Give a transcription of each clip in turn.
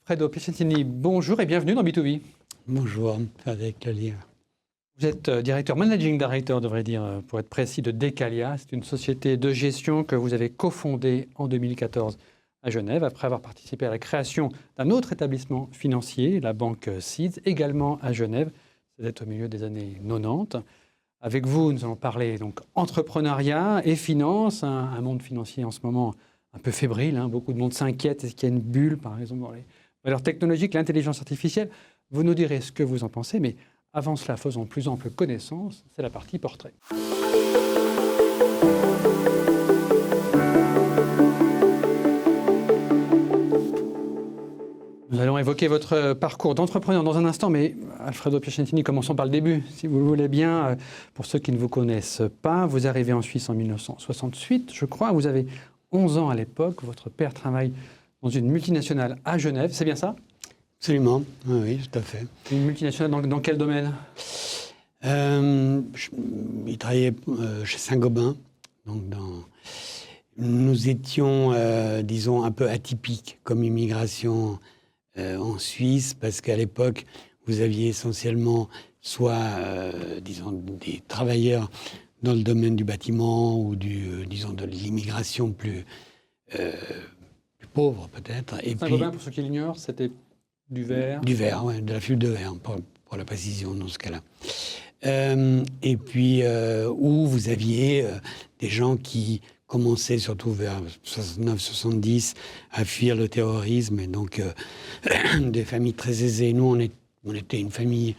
Alfredo Piacentini, bonjour et bienvenue dans B2B. Bonjour, avec Calia. Vous êtes directeur, managing director, devrait dire, pour être précis, de Decalia. C'est une société de gestion que vous avez cofondée en 2014 à Genève, après avoir participé à la création d'un autre établissement financier, la banque Seeds, également à Genève. Vous êtes au milieu des années 90. Avec vous, nous allons parler donc entrepreneuriat et finance, un monde financier en ce moment un peu fébrile. Beaucoup de monde s'inquiète. Est-ce qu'il y a une bulle, par exemple, dans les valeurs technologiques, l'intelligence artificielle? Vous nous direz ce que vous en pensez, mais avant cela, faisons plus ample connaissance. C'est la partie portrait. Nous allons évoquer votre parcours d'entrepreneur dans un instant, mais Alfredo Piacentini, commençons par le début, si vous le voulez bien. Pour ceux qui ne vous connaissent pas, vous arrivez en Suisse en 1968, je crois. Vous avez 11 ans à l'époque. Votre père travaille dans une multinationale à Genève, c'est bien ça? Absolument, oui, tout à fait. Une multinationale dans quel domaine? Il travaillait chez Saint-Gobain. Donc nous étions, disons, un peu atypiques comme immigration en Suisse, parce qu'à l'époque, vous aviez essentiellement soit, disons, des travailleurs dans le domaine du bâtiment ou disons, de l'immigration plus pauvre, peut-être. Saint-Gobain, pour ceux qui l'ignorent, c'était du verre. Du verre, oui, de la fibre de verre, pour la précision dans ce cas-là. Et puis, où vous aviez des gens qui commençaient, surtout vers 69-70, à fuir le terrorisme, et donc des familles très aisées. Nous, on était une famille,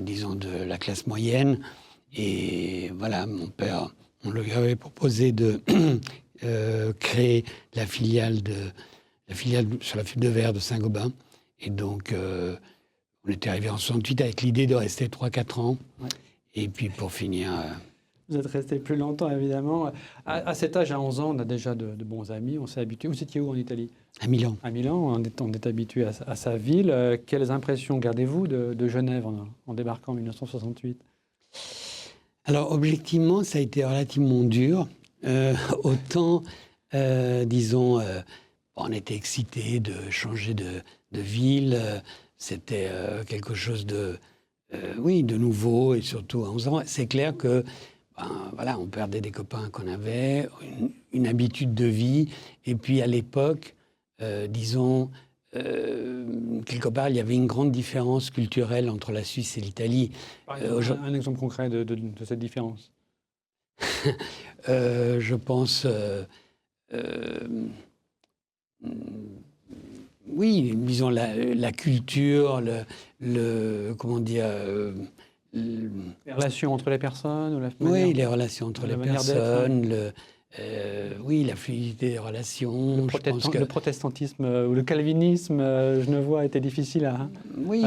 disons, de la classe moyenne, et voilà, mon père, on lui avait proposé de créer la filiale sur la fibre de verre de Saint-Gobain. Et donc, on était arrivé en 68 avec l'idée de rester 3-4 ans. Ouais. Et puis, pour finir... Vous êtes resté plus longtemps, évidemment. À cet âge, à 11 ans, on a déjà de bons amis, on s'est habitué. Vous étiez où en Italie? À Milan. À Milan, on est habitué à sa ville. Quelles impressions gardez-vous de Genève en débarquant en 1968? Alors, objectivement, ça a été relativement dur. Autant, disons... on était excités de changer de ville. C'était quelque chose de nouveau, et surtout à 11 ans. C'est clair que, voilà, on perdait des copains qu'on avait, une habitude de vie. Et puis à l'époque, disons, quelque part, il y avait une grande différence culturelle entre la Suisse et l'Italie. Un exemple concret de cette différence? Je pense... oui, disons la culture, comment dire... les relations entre les personnes, oui, les relations entre les personnes, oui, la fluidité des relations. Le protestantisme ou le calvinisme genevois était difficile à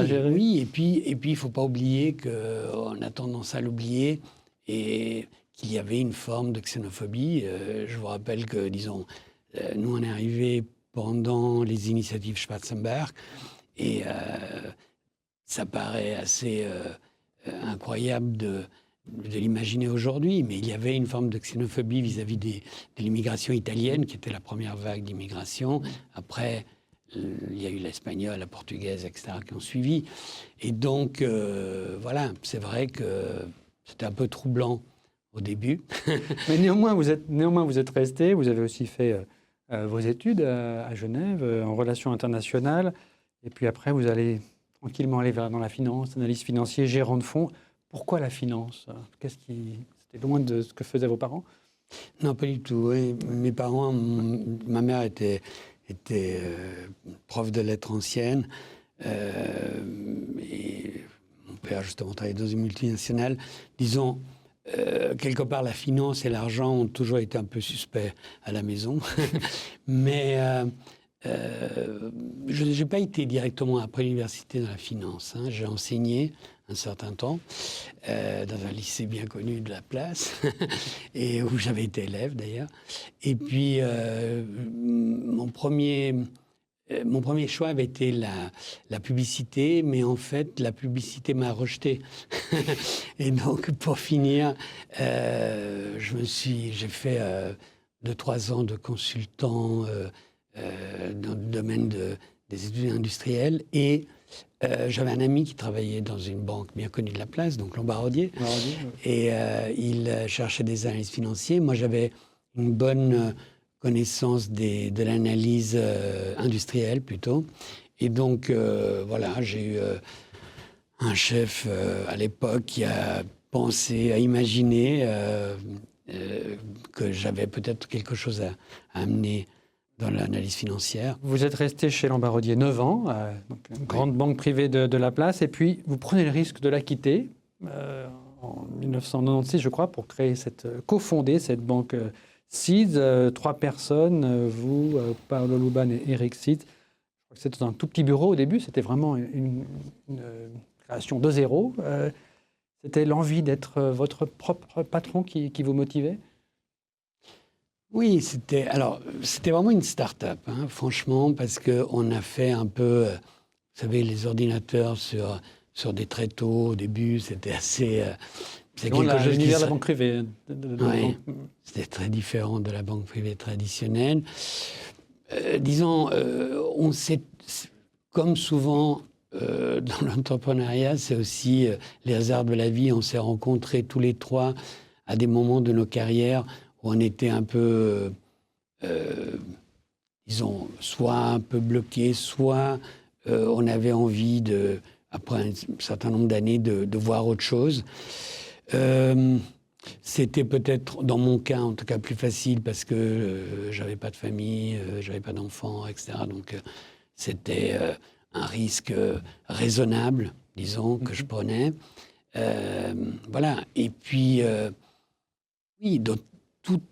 gérer. Oui, et puis il ne faut pas oublier qu'on a tendance à l'oublier, et qu'il y avait une forme de xénophobie. Je vous rappelle que, disons, nous, on est arrivés pendant les initiatives Schwarzenberg, et ça paraît assez incroyable de l'imaginer aujourd'hui, mais il y avait une forme de xénophobie vis-à-vis de l'immigration italienne, qui était la première vague d'immigration. Après, il y a eu l'espagnol, la portugaise, etc., qui ont suivi. Et donc, voilà, c'est vrai que c'était un peu troublant au début. Mais néanmoins, vous êtes resté, vous avez aussi fait vos études à Genève, en relations internationales, et puis après, vous allez tranquillement aller dans la finance, analyse financière, gérant de fonds. Pourquoi la finance? C'était loin de ce que faisaient vos parents? Non, pas du tout. Oui. Mes parents, ma mère était prof de lettres anciennes, et mon père, justement, travaillait dans une multinationale. Disons, quelque part, la finance et l'argent ont toujours été un peu suspects à la maison. Mais je n'ai pas été directement après l'université dans la finance. J'ai enseigné un certain temps dans un lycée bien connu de la place, et où j'avais été élève d'ailleurs. Et puis, mon premier choix avait été la publicité, mais en fait, la publicité m'a rejeté. Et donc, pour finir, j'ai fait 2-3 ans de consultant dans le domaine des études industrielles, et j'avais un ami qui travaillait dans une banque bien connue de la place, donc Lombardier, et il cherchait des analystes financiers. Moi, j'avais une bonne connaissance de l'analyse industrielle, plutôt. Et donc, voilà, j'ai eu un chef à l'époque qui a pensé, à imaginer que j'avais peut-être quelque chose à amener dans l'analyse financière. Vous êtes resté chez Lombardier 9 ans, donc une grande banque privée de la place, et puis vous prenez le risque de la quitter en 1996, je crois, pour créer cofonder cette banque Seeds. 3 personnes, vous, Paolo Luban et Eric Seeds. C'était un tout petit bureau au début, c'était vraiment une création de zéro. C'était l'envie d'être votre propre patron qui vous motivait? Oui, c'était vraiment une start-up, hein, franchement, parce qu'on a fait un peu, vous savez, les ordinateurs sur des tréteaux au début, c'était assez... c'est quelque chose l'univers de la banque privée. Oui, c'était très différent de la banque privée traditionnelle. Disons, on sait, comme souvent dans l'entrepreneuriat, c'est aussi les hasards de la vie. On s'est rencontrés tous les trois à des moments de nos carrières où on était un peu, disons, soit un peu bloqués, soit on avait envie, après un certain nombre d'années, de voir autre chose. C'était peut-être, dans mon cas, en tout cas, plus facile parce que j'avais pas de famille, j'avais pas d'enfants, etc. Donc, c'était un risque raisonnable, disons, que je prenais. Voilà. Et puis, oui, dans toutes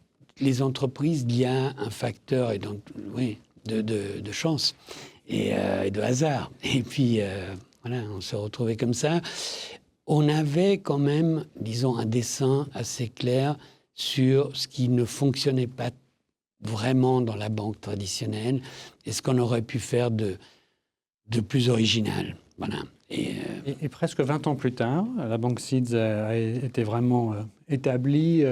les entreprises, il y a un facteur de chance et de hasard. Et puis, voilà, on se retrouvait comme ça. On avait quand même, disons, un dessin assez clair sur ce qui ne fonctionnait pas vraiment dans la banque traditionnelle et ce qu'on aurait pu faire de plus original. Voilà. Et presque 20 ans plus tard, la banque Seeds a été vraiment établie,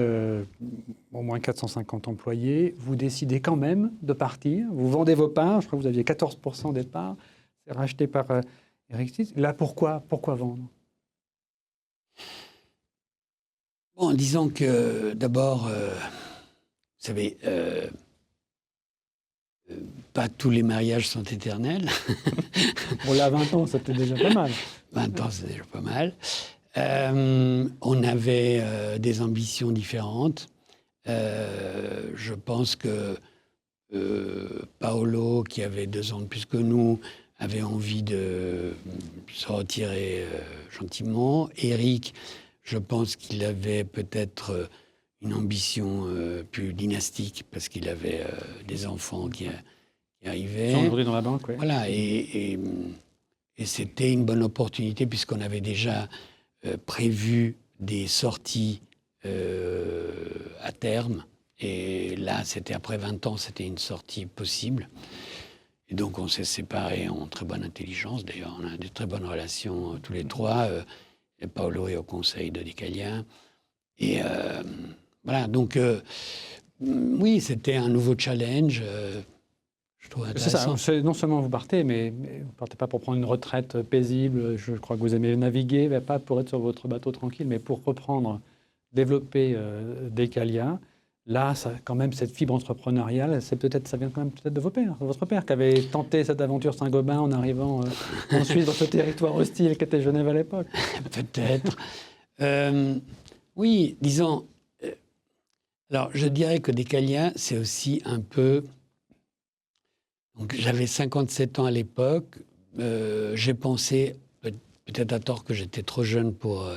au moins 450 employés. Vous décidez quand même de partir. Vous vendez vos parts. Je crois que vous aviez 14% des parts. C'est racheté par Eric Seeds. Là, pourquoi vendre? Bon, disons que d'abord, vous savez, pas tous les mariages sont éternels. Bon, là, 20 ans, c'était déjà pas mal. 20 ans, c'est déjà pas mal. On avait des ambitions différentes. Je pense que Paolo, qui avait 2 ans de plus que nous, avait envie de se retirer gentiment. Eric, je pense qu'il avait peut-être une ambition plus dynastique parce qu'il avait des enfants qui arrivaient. Ils sont aujourd'hui dans la banque, oui. Voilà, et c'était une bonne opportunité puisqu'on avait déjà prévu des sorties à terme. Et là, c'était après 20 ans, c'était une sortie possible. Et donc, on s'est séparés en très bonne intelligence. D'ailleurs, on a de très bonnes relations tous les trois. Et Paolo est au conseil de Decalia. Et voilà, donc, oui, c'était un nouveau challenge. Je trouve intéressant. C'est ça, non seulement vous partez, mais vous ne partez pas pour prendre une retraite paisible. Je crois que vous aimez naviguer, mais pas pour être sur votre bateau tranquille, mais pour reprendre, développer Decalia. Là, ça, quand même, cette fibre entrepreneuriale, ça vient quand même peut-être de votre père, qui avait tenté cette aventure Saint-Gobain en arrivant ensuite dans ce territoire hostile qu'était Genève à l'époque. Peut-être. Oui, disons. Alors, je dirais que Decalia, c'est aussi un peu. Donc, j'avais 57 ans à l'époque. J'ai pensé, peut-être à tort, que j'étais trop jeune pour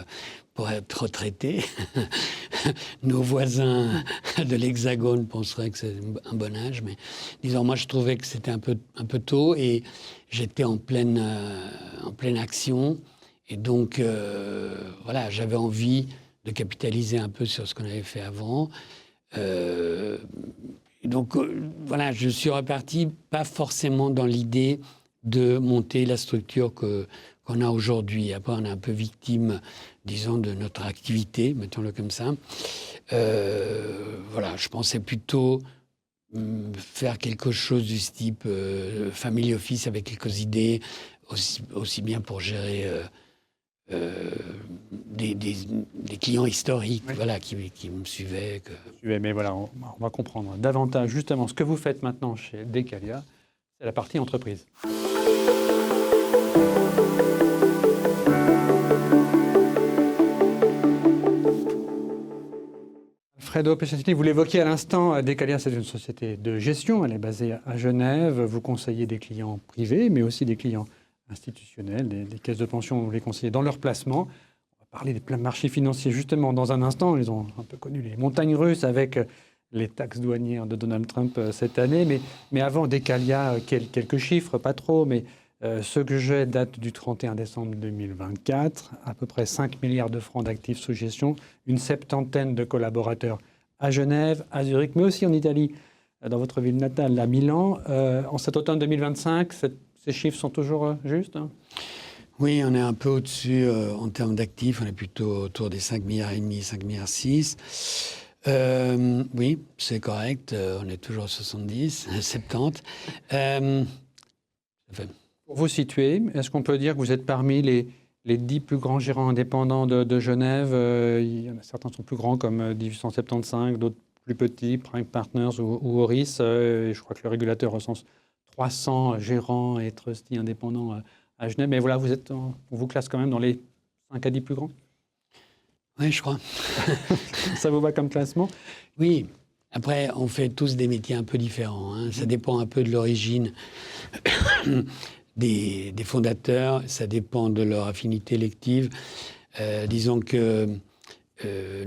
être retraité. Nos voisins de l'Hexagone penseraient que c'est un bon âge, mais disons, moi, je trouvais que c'était un peu tôt et j'étais en pleine action. Et donc, voilà, j'avais envie de capitaliser un peu sur ce qu'on avait fait avant. Donc, voilà, je suis reparti, pas forcément dans l'idée de monter la structure qu'on a aujourd'hui. Après, on est un peu victime, disons, de notre activité, mettons-le comme ça. Voilà, je pensais plutôt faire quelque chose du type family office avec quelques idées, aussi bien pour gérer des clients historiques, Oui. voilà, qui me suivaient. Mais voilà, on va comprendre davantage justement ce que vous faites maintenant chez Decalia. C'est la partie entreprise. Alfredo Peschetti, vous l'évoquiez à l'instant, Decalia, c'est une société de gestion. Elle est basée à Genève. Vous conseillez des clients privés, mais aussi des clients institutionnels, des caisses de pension, vous les conseillez dans leur placement. On va parler des marchés financiers justement dans un instant. Ils ont un peu connu les montagnes russes avec les taxes douanières de Donald Trump cette année. Mais avant Decalia, quelques chiffres, pas trop, mais ceux que j'ai datent du 31 décembre 2024, à peu près 5 milliards de francs d'actifs sous gestion, une septantaine de collaborateurs à Genève, à Zurich, mais aussi en Italie, dans votre ville natale, à Milan. En cet automne 2025, ces chiffres sont toujours justes, hein? Oui, on est un peu au-dessus en termes d'actifs. On est plutôt autour des 5,5 milliards, 5,6 milliards. Oui, c'est correct. On est toujours à 70, 70. Pour vous situer, est-ce qu'on peut dire que vous êtes parmi les 10 plus grands gérants indépendants de Genève? Il y en a certains sont plus grands comme 1875, d'autres plus petits, Prime Partners ou Horis. Je crois que le régulateur recense 300 gérants et trustees indépendants à Genève. Mais voilà, on vous classe quand même dans les 5 à 10 plus grands? Oui, je crois. Ça vous va comme classement? Oui. Après, on fait tous des métiers un peu différents, hein. Ça dépend un peu de l'origine des fondateurs. Ça dépend de leur affinité élective. Disons que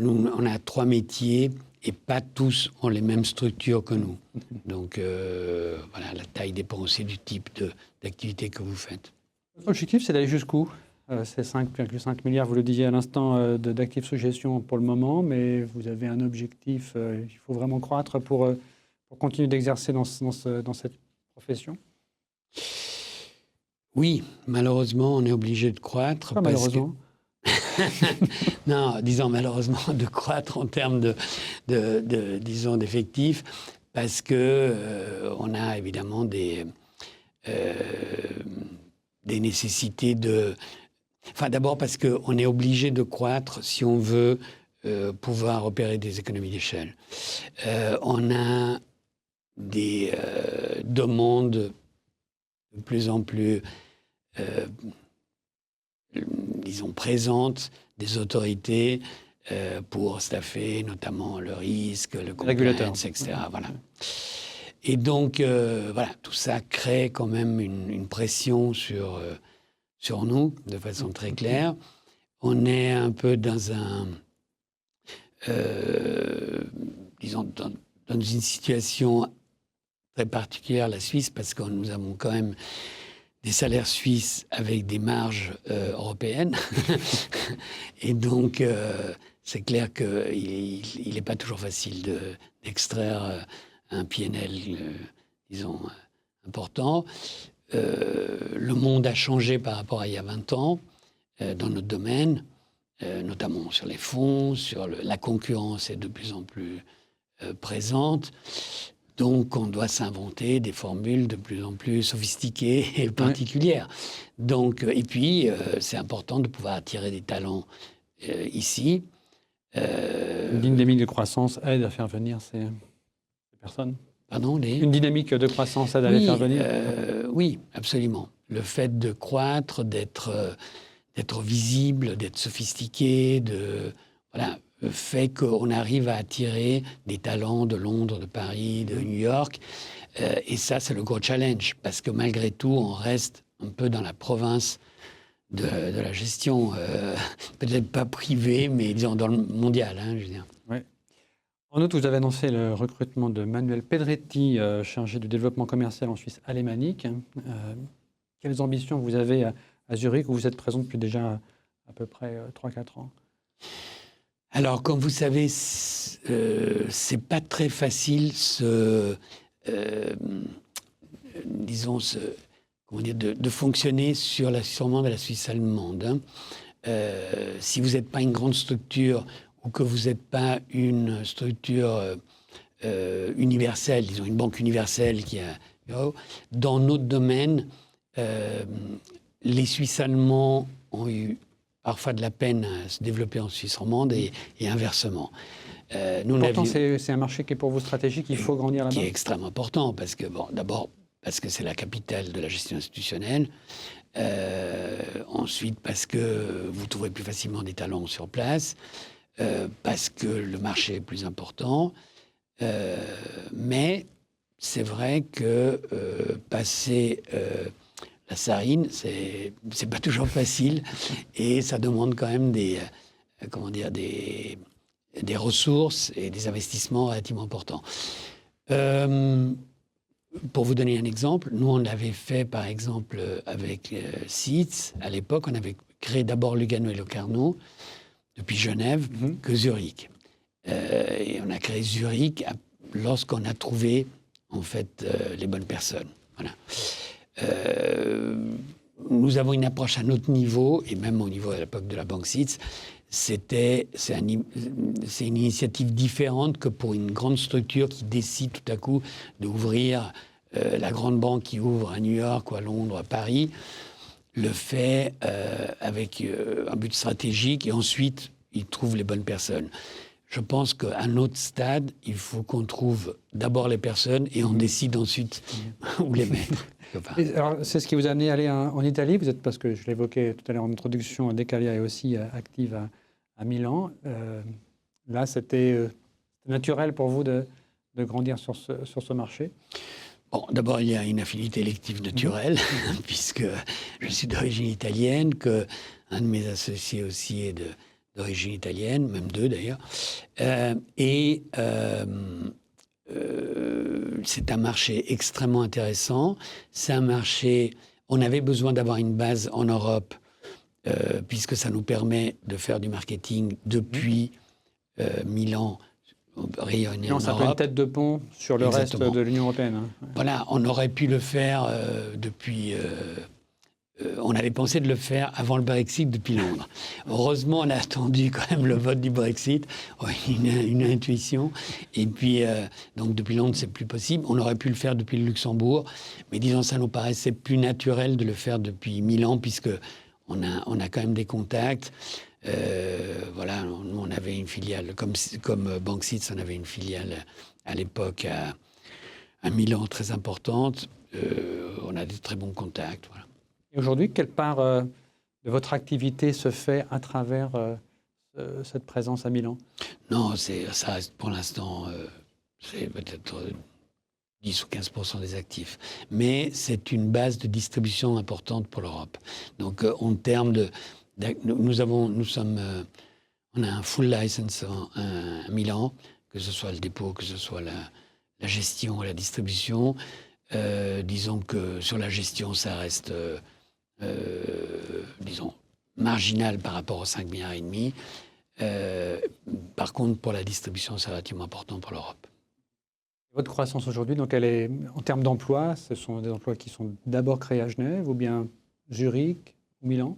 nous, on a 3 métiers et pas tous ont les mêmes structures que nous. Donc, voilà, la taille dépend aussi du type d'activité que vous faites. L'objectif, c'est d'aller jusqu'où? C'est 5,5 milliards, vous le disiez à l'instant, d'actifs sous gestion pour le moment, mais vous avez un objectif, il faut vraiment croître pour continuer d'exercer dans cette profession? Oui, malheureusement, on est obligé de croître. Pas malheureusement. Non, disons malheureusement de croître en termes disons, d'effectifs, parce que on a évidemment des nécessités de... Enfin, d'abord parce qu'on est obligé de croître si on veut pouvoir opérer des économies d'échelle. On a des demandes de plus en plus, disons, présentes des autorités pour staffer notamment le risque, le compliance, etc. Voilà. Et donc, voilà, tout ça crée quand même une pression sur nous, de façon très claire. On est un peu dans disons, dans une situation très particulière, la Suisse, parce que nous avons quand même des salaires suisses avec des marges européennes. Et donc, c'est clair qu'il n'est pas toujours facile d'extraire un PNL, disons, important. Le monde a changé par rapport à il y a 20 ans dans notre domaine, notamment sur les fonds, la concurrence est de plus en plus présente. Donc, on doit s'inventer des formules de plus en plus sophistiquées et particulières. Donc, et puis, c'est important de pouvoir attirer des talents ici. Une dynamique de croissance aide à faire venir ces personnes? Pardon, Une dynamique de croissance aide à les faire venir? Oui, absolument. Le fait de croître, d'être visible, d'être sophistiqué, voilà, fait qu'on arrive à attirer des talents de Londres, de Paris, de New York. Et ça, c'est le gros challenge, parce que malgré tout, on reste un peu dans la province de la gestion, peut-être pas privée, mais disons dans le mondial, hein, je veux dire. Oui. En outre, vous avez annoncé le recrutement de Manuel Pedretti, chargé du développement commercial en Suisse alémanique. Quelles ambitions vous avez à Zurich, où vous êtes présent depuis déjà à peu près 3-4 ans? Alors, comme vous savez, c'est pas très facile disons, comment dire, de fonctionner sûrement de la Suisse allemande. Hein. Si vous n'êtes pas une grande structure ou que vous n'êtes pas une structure universelle, disons une banque universelle qui a... Dans notre domaine, les Suisses allemands ont eu parfois de la peine à se développer en Suisse romande et inversement. Pourtant, c'est un marché qui est pour vous stratégique, il faut grandir là-bas. Qui est extrêmement important, parce que, d'abord, parce que c'est la capitale de la gestion institutionnelle. Ensuite, parce que vous trouverez plus facilement des talents sur place. Parce que le marché est plus important. Mais c'est vrai que passer la Sarine, c'est pas toujours facile. Et ça demande quand même des ressources et des investissements relativement importants. Pour vous donner un exemple, nous, on l'avait fait, par exemple, avec Seeds. À l'époque, on avait créé d'abord Lugano et Locarno, depuis Genève, que Zurich. Et on a créé Zurich lorsqu'on a trouvé, en fait, les bonnes personnes. Voilà. Nous avons une approche à notre niveau, et même au niveau à l'époque de la banque Seeds. C'est une initiative différente que pour une grande structure qui décide tout à coup d'ouvrir la grande banque qui ouvre à New York ou à Londres, à Paris, le fait avec un but stratégique et ensuite il trouve les bonnes personnes. Je pense qu'à notre stade, il faut qu'on trouve d'abord les personnes et on décide ensuite où les mettre. Alors, c'est ce qui vous a amené à aller en Italie. Vous êtes, parce que je l'évoquais tout à l'heure en introduction, Decalia est aussi active à Milan. Là, c'était naturel pour vous de grandir sur ce marché? Bon, d'abord, il y a une affinité élective naturelle, puisque je suis d'origine italienne, qu'un de mes associés aussi est d'origine italienne, même deux d'ailleurs. C'est un marché extrêmement intéressant. C'est un marché... On avait besoin d'avoir une base en Europe, puisque ça nous permet de faire du marketing depuis Milan, rayonner en Europe. C'est un peu une tête de pont sur le reste de l'Union européenne. Hein. Voilà, on aurait pu le faire depuis... on avait pensé de le faire avant le Brexit depuis Londres. Heureusement, on a attendu quand même le vote du Brexit, une intuition. Et puis, donc depuis Londres, c'est plus possible. On aurait pu le faire depuis le Luxembourg, mais disons, ça nous paraissait plus naturel de le faire depuis Milan, puisque on a quand même des contacts. Voilà, nous, on avait une filiale, comme Banque Seeds, on avait une filiale à l'époque à Milan très importante. On a des très bons contacts, voilà. Et aujourd'hui, quelle part de votre activité se fait à travers cette présence à Milan? Non, ça reste pour l'instant, c'est peut-être 10 ou 15% des actifs. Mais c'est une base de distribution importante pour l'Europe. Donc, en termes de... on a un full license à Milan, que ce soit le dépôt, que ce soit la gestion et la distribution. Disons que sur la gestion, ça reste... disons, marginal par rapport aux 5,5 milliards. Par contre, pour la distribution, c'est relativement important pour l'Europe. Votre croissance aujourd'hui, donc elle est, en termes d'emplois, ce sont des emplois qui sont d'abord créés à Genève ou bien Zurich ou Milan?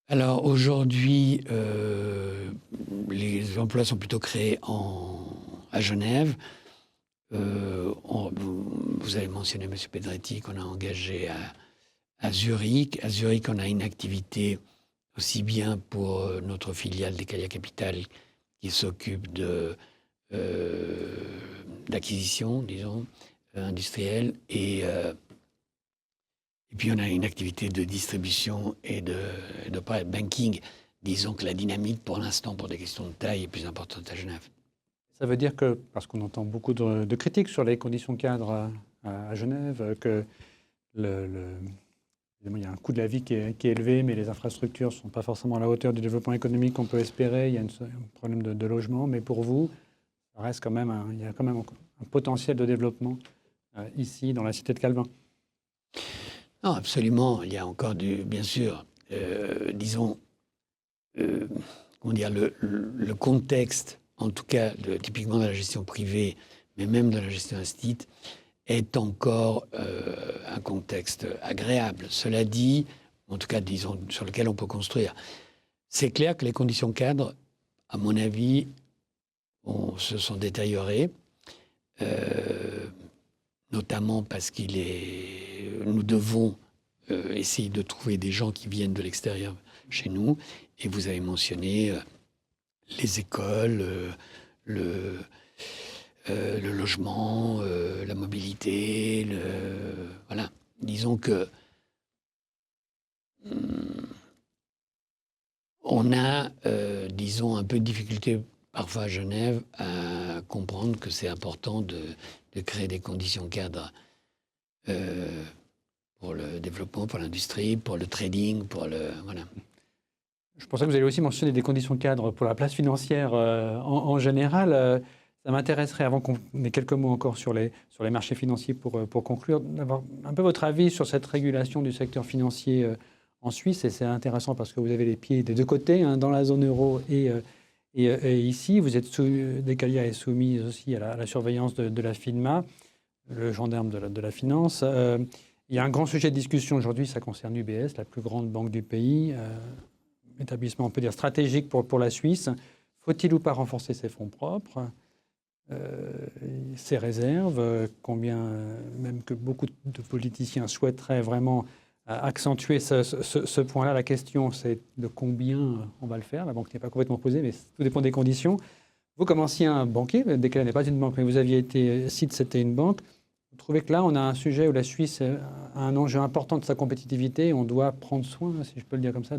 Alors aujourd'hui, les emplois sont plutôt créés à Genève. Vous avez mentionné M. Pedretti qu'on a engagé à Zurich. À Zurich, on a une activité aussi bien pour notre filiale Decalia Capital qui s'occupe d'acquisition, disons, industrielle. Et puis, on a une activité de distribution et de private banking. Disons que la dynamique, pour l'instant, pour des questions de taille, est plus importante à Genève. Ça veut dire que, parce qu'on entend beaucoup de critiques sur les conditions cadres à Genève, que évidemment, il y a un coût de la vie qui est élevé, mais les infrastructures ne sont pas forcément à la hauteur du développement économique qu'on peut espérer. Il y a un problème de logement, mais pour vous, ça reste quand même il y a quand même un potentiel de développement ici, dans la cité de Calvin. Non, absolument. Il y a encore bien sûr, disons, comment dire, le contexte, en tout cas typiquement de la gestion privée, mais même de la gestion institut, est encore un contexte agréable. Cela dit, en tout cas, disons, sur lequel on peut construire. C'est clair que les conditions cadres, à mon avis, se sont détériorés, notamment parce nous devons essayer de trouver des gens qui viennent de l'extérieur chez nous. Et vous avez mentionné les écoles, le logement, la mobilité, voilà. Disons que on a, disons, un peu de difficulté parfois à Genève à comprendre que c'est important de créer des conditions cadres pour le développement, pour l'industrie, pour le trading, voilà. Je pensais que vous allez aussi mentionner des conditions cadres pour la place financière en général. Ça m'intéresserait, avant qu'on ait quelques mots encore sur les marchés financiers pour conclure, d'avoir un peu votre avis sur cette régulation du secteur financier en Suisse. Et c'est intéressant parce que vous avez les pieds des deux côtés, dans la zone euro et ici. Vous êtes Decalia est soumis aussi à la surveillance de la FINMA, le gendarme de la finance. Il y a un grand sujet de discussion aujourd'hui, ça concerne UBS, la plus grande banque du pays, établissement, on peut dire, stratégique pour la Suisse. Faut-il ou pas renforcer ses fonds propres, ses réserves, combien, même que beaucoup de politiciens souhaiteraient vraiment accentuer ce point-là. La question, c'est de combien on va le faire. La banque n'est pas complètement posée, mais tout dépend des conditions. Vous, comme ancien banquier, Decalia n'est pas une banque, mais vous aviez été, SID, c'était une banque. Vous trouvez que là, on a un sujet où la Suisse a un enjeu important de sa compétitivité et on doit prendre soin, si je peux le dire comme ça,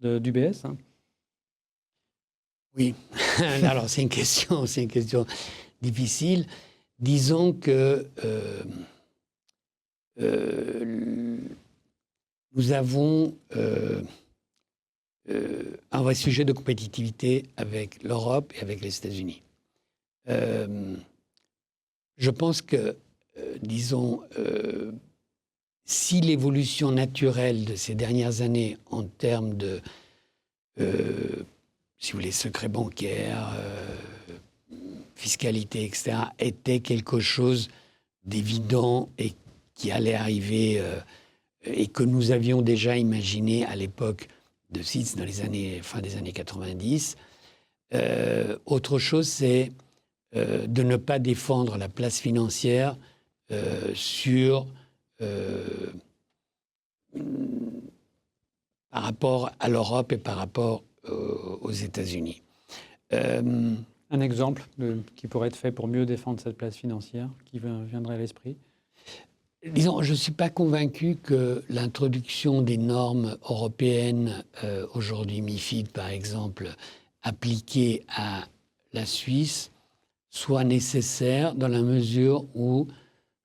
d'UBS. Oui, alors c'est une question difficile. Disons que nous avons un vrai sujet de compétitivité avec l'Europe et avec les États-Unis. Je pense que, disons, si l'évolution naturelle de ces dernières années en termes de, si vous voulez, secrets bancaires, fiscalité, etc., était quelque chose d'évident et qui allait arriver et que nous avions déjà imaginé à l'époque de SIDS, dans les fin des années 90. Autre chose, c'est de ne pas défendre la place financière par rapport à l'Europe et par rapport aux États-Unis. Un exemple qui pourrait être fait pour mieux défendre cette place financière qui viendrait à l'esprit? Disons, je ne suis pas convaincu que l'introduction des normes européennes, aujourd'hui MiFID par exemple, appliquées à la Suisse, soit nécessaire dans la mesure où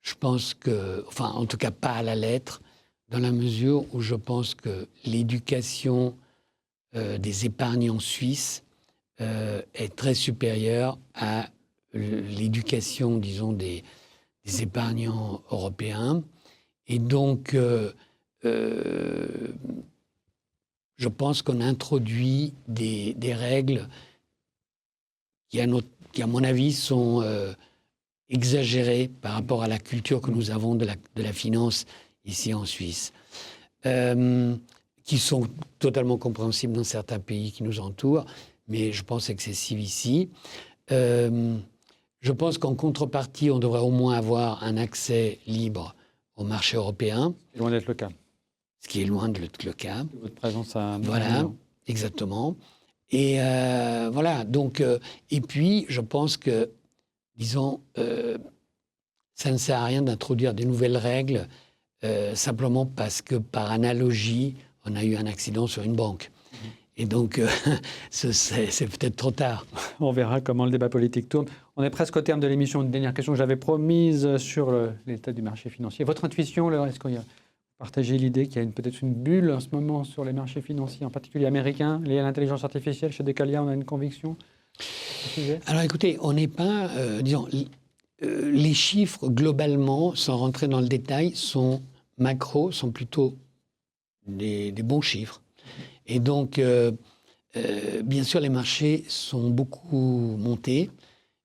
je pense que, enfin en tout cas pas à la lettre, dans la mesure où je pense que l'éducation des épargnants suisses est très supérieure à l'éducation, disons, des épargnants européens. Et donc, je pense qu'on introduit des règles qui, à mon avis, sont exagérées par rapport à la culture que nous avons de la finance ici en Suisse, qui sont totalement compréhensibles dans certains pays qui nous entourent, mais je pense excessives ici. Je pense qu'en contrepartie, on devrait au moins avoir un accès libre au marché européen. C'est loin d'être le cas. Ce qui est loin d'être le cas. Votre présence à... Voilà, exactement. Et voilà, donc... et puis, je pense que, disons, ça ne sert à rien d'introduire des nouvelles règles simplement parce que, par analogie, on a eu un accident sur une banque. Et donc, c'est peut-être trop tard. On verra comment le débat politique tourne. On est presque au terme de l'émission. Une dernière question que j'avais promise sur l'état du marché financier. Votre intuition, est-ce qu'on a partagé l'idée qu'il y a peut-être une bulle en ce moment sur les marchés financiers, en particulier américains, liés à l'intelligence artificielle? Chez Decalia, on a une conviction à ce sujet? Alors écoutez, on n'est pas... disons, les chiffres, globalement, sans rentrer dans le détail, sont plutôt des bons chiffres. Et donc, bien sûr, les marchés sont beaucoup montés.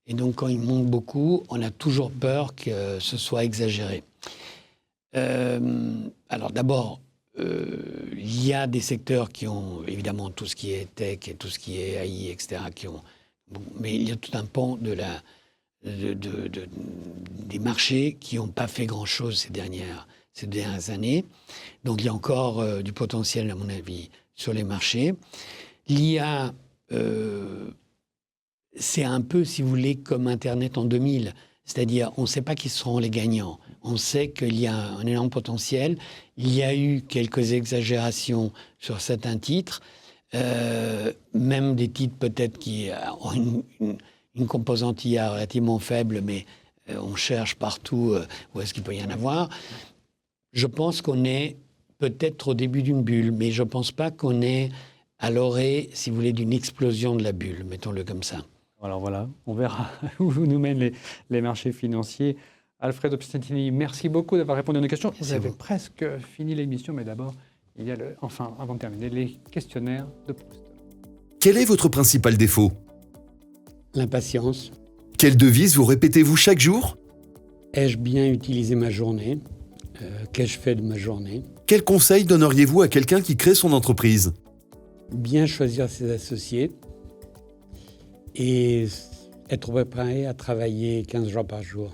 Et donc, quand ils montent beaucoup, on a toujours peur que ce soit exagéré. Alors, d'abord, il y a des secteurs qui ont, évidemment, tout ce qui est tech et tout ce qui est AI, etc., qui ont Bon, mais il y a tout un pan des marchés qui n'ont pas fait grand-chose ces dernières années. Donc il y a encore du potentiel, à mon avis, sur les marchés. L'IA, c'est un peu, si vous voulez, comme Internet en 2000. C'est-à-dire, on ne sait pas qui seront les gagnants. On sait qu'il y a un énorme potentiel. Il y a eu quelques exagérations sur certains titres, même des titres peut-être qui ont une composante IA relativement faible, mais on cherche partout où est-ce qu'il peut y en avoir. Je pense qu'on est peut-être au début d'une bulle, mais je ne pense pas qu'on est à l'orée, si vous voulez, d'une explosion de la bulle, mettons-le comme ça. Alors voilà, on verra où nous mènent les marchés financiers. Alfredo Pistantini, merci beaucoup d'avoir répondu à nos questions. Vous avez presque fini l'émission, mais d'abord, il y a avant de terminer, les questionnaires de Proust. Quel est votre principal défaut ? L'impatience. Quelle devise vous répétez-vous chaque jour ? Ai-je bien utilisé ma journée ? Qu'ai-je fait de ma journée ? Quel conseil donneriez-vous à quelqu'un qui crée son entreprise ? Bien choisir ses associés et être préparé à travailler 15 jours par jour.